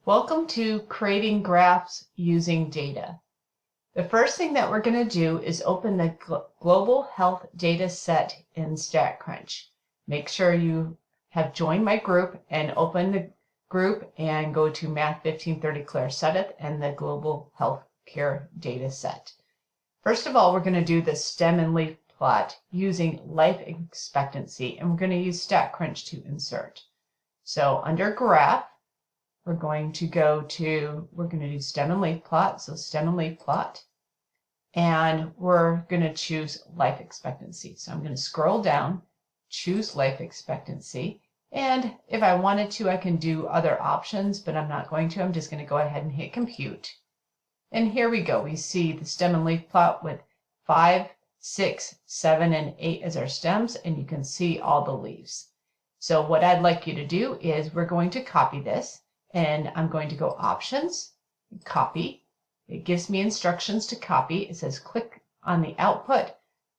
Welcome to creating graphs using data. The first thing that we're going to do is open the Global Health Data Set in STATCRUNch. Make sure you have joined my group and open the group and go to Math 1530 Claire Sudduth and the Global Healthcare Data Set. First of all, we're going to do the stem and leaf plot using life expectancy, and we're going to use STATCRUNch to insert. So under graph, we're going to do stem and leaf plot, so stem and leaf plot, and we're going to choose life expectancy. So I'm going to scroll down, choose life expectancy, and if I wanted to, I can do other options, but I'm not going to. I'm just going to go ahead and hit compute. And here we go. We see the stem and leaf plot with 5, 6, 7, and 8 as our stems, and you can see all the leaves. So what I'd like you to do is we're going to copy this. And I'm going to go Options, Copy. It gives me instructions to copy. It says click on the output,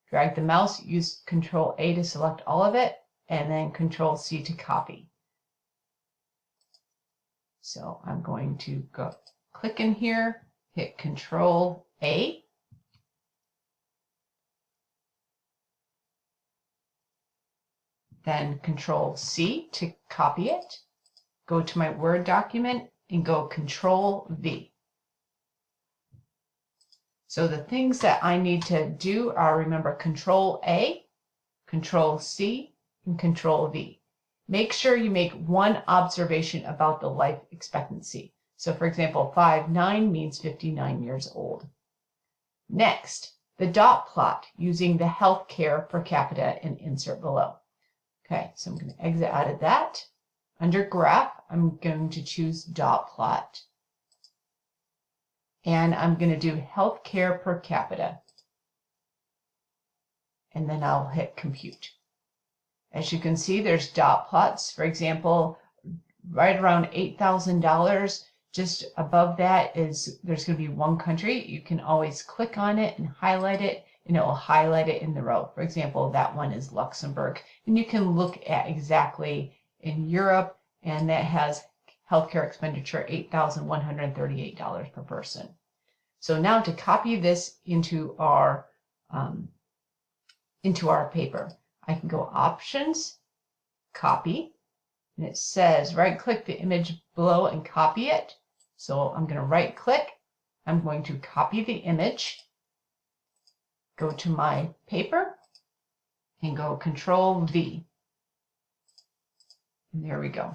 drag the mouse, use Control A to select all of it, and then Control C to copy. So I'm going to go click in here, hit Control A. Then Control C to copy it. Go to my Word document and go Control V. So the things that I need to do are, remember, Control A, Control C, and Control V. Make sure you make one observation about the life expectancy. So for example, 5'9" means 59 years old. Next, the dot plot using the healthcare per capita and insert below. Okay, so I'm going to exit out of that. Under graph, I'm going to choose dot plot. And I'm going to do healthcare per capita. And then I'll hit compute. As you can see, there's dot plots. For example, right around $8,000, just above that there's going to be one country. You can always click on it and highlight it, and it will highlight it in the row. For example, that one is Luxembourg. And you can look at exactly in Europe, and that has healthcare expenditure $8,138 per person. So now to copy this into our paper, I can go Options, Copy, and it says right-click the image below and copy it. So I'm going to right-click. I'm going to copy the image, go to my paper, and go Control V. And there we go.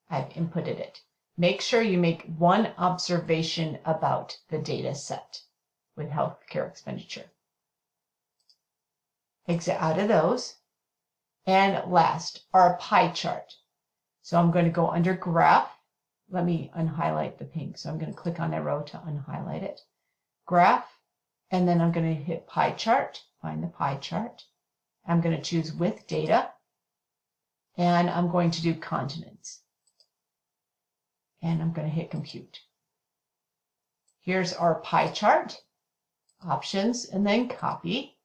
I've inputted it. Make sure you make one observation about the data set with healthcare expenditure. Exit out of those. And last, our pie chart. So I'm going to go under graph. Let me unhighlight the pink. So I'm going to click on that row to unhighlight it. Graph, and then I'm going to hit pie chart, find the pie chart. I'm going to choose with data. And I'm going to do continents. And I'm going to hit compute. Here's our pie chart, options, and then copy.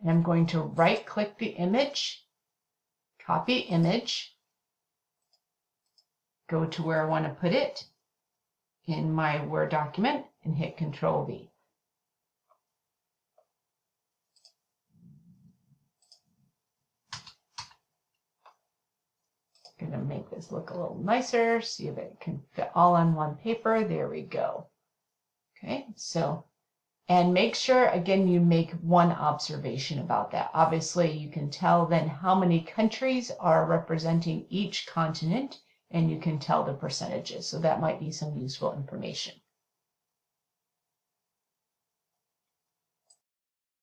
And I'm going to right click the image, copy image, go to where I want to put it in my Word document and hit Control V. Going to make this look a little nicer, see if it can fit all on one paper. There we go. Okay, so, and make sure, again, you make one observation about that. Obviously, you can tell then how many countries are representing each continent, and you can tell the percentages. So that might be some useful information.